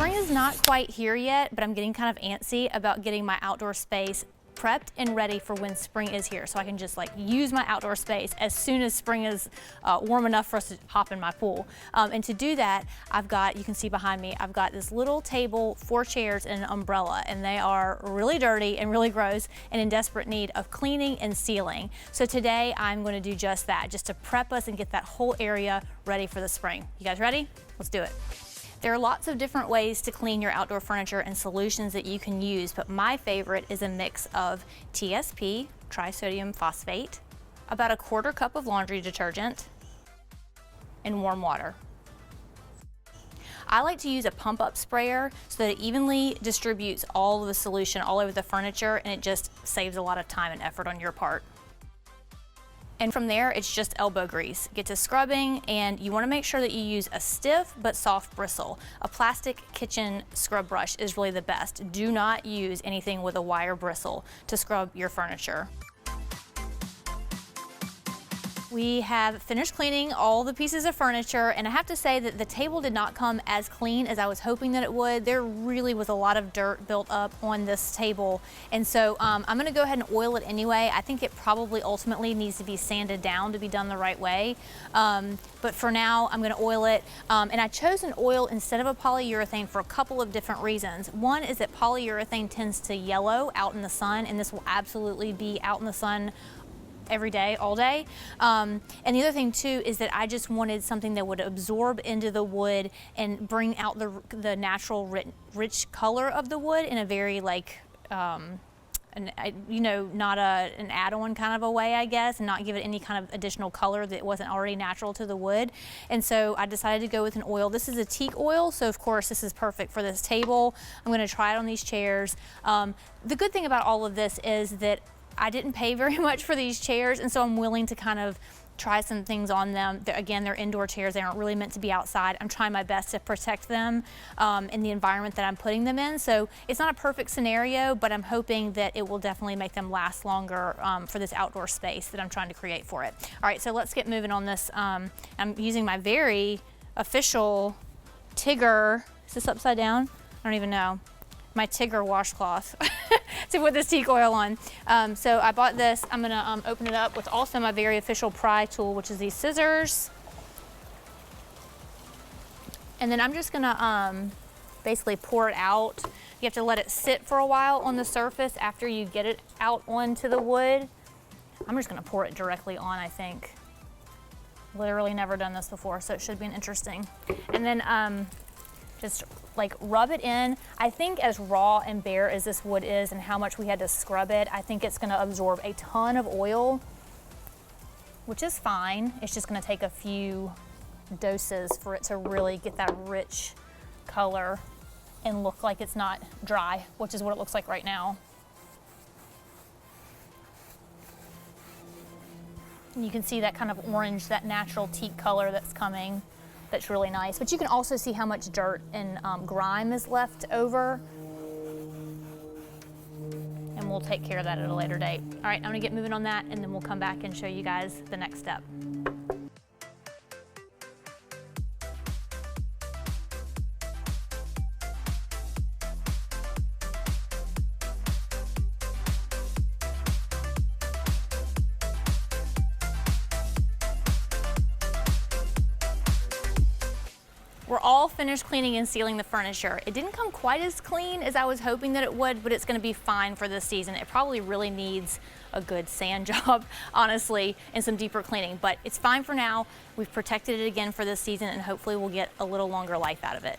Spring is not quite here yet, but I'm getting kind of antsy about getting my outdoor space prepped and ready for when spring is here, so I can just like use my outdoor space as soon as spring is warm enough for us to hop in my pool. And to do that, I've got, you can see behind me, I've got this little table, 4 chairs, and an umbrella, and they are really dirty and really gross and in desperate need of cleaning and sealing. So today I'm going to do just that, just to prep us and get that whole area ready for the spring. You guys ready? Let's do it. There are lots of different ways to clean your outdoor furniture and solutions that you can use, but my favorite is a mix of TSP, trisodium phosphate, about a 1/4 cup of laundry detergent, and warm water. I like to use a pump up sprayer so that it evenly distributes all of the solution all over the furniture, and it just saves a lot of time and effort on your part. And from there, it's just elbow grease. Get to scrubbing, and you wanna make sure that you use a stiff but soft bristle. A plastic kitchen scrub brush is really the best. Do not use anything with a wire bristle to scrub your furniture. We have finished cleaning all the pieces of furniture, and I have to say that the table did not come as clean as I was hoping that it would. There really was a lot of dirt built up on this table, and so I'm gonna go ahead and oil it anyway. I think it probably ultimately needs to be sanded down to be done the right way, but for now I'm gonna oil it, and I chose an oil instead of a polyurethane for a couple of different reasons. One is that polyurethane tends to yellow out in the sun, and this will absolutely be out in the sun every day, all day. And the other thing too is that I just wanted something that would absorb into the wood and bring out the natural rich color of the wood in a very like, you know, not an add-on kind of a way, I guess, and not give it any kind of additional color that wasn't already natural to the wood. And so I decided to go with an oil. This is a teak oil, so of course this is perfect for this table. I'm gonna try it on these chairs. The good thing about all of this is that I didn't pay very much for these chairs, and so I'm willing to kind of try some things on them. Again, they're indoor chairs. They aren't really meant to be outside. I'm trying my best to protect them in the environment that I'm putting them in. So it's not a perfect scenario, but I'm hoping that it will definitely make them last longer for this outdoor space that I'm trying to create for it. All right, so let's get moving on this. I'm using my very official Tigger. Is this upside down? I don't even know. My Tigger washcloth to put this teak oil on. So I bought this. I'm gonna open it up with also my very official pry tool, which is these scissors. And then I'm just gonna basically pour it out. You have to let it sit for a while on the surface after you get it out onto the wood. I'm just gonna pour it directly on, I think. Literally never done this before, so it should be interesting. And then just like rub it in. I think as raw and bare as this wood is and how much we had to scrub it, I think it's gonna absorb a ton of oil, which is fine. It's just gonna take a few doses for it to really get that rich color and look like it's not dry, which is what it looks like right now. And you can see that kind of orange, that natural teak color that's coming. That's really nice, but you can also see how much dirt and grime is left over, and we'll take care of that at a later date. All right, I'm gonna get moving on that, and then we'll come back and show you guys the next step. We're all finished cleaning and sealing the furniture. It didn't come quite as clean as I was hoping that it would, but it's gonna be fine for this season. It probably really needs a good sand job, honestly, and some deeper cleaning, but it's fine for now. We've protected it again for this season, and hopefully we'll get a little longer life out of it.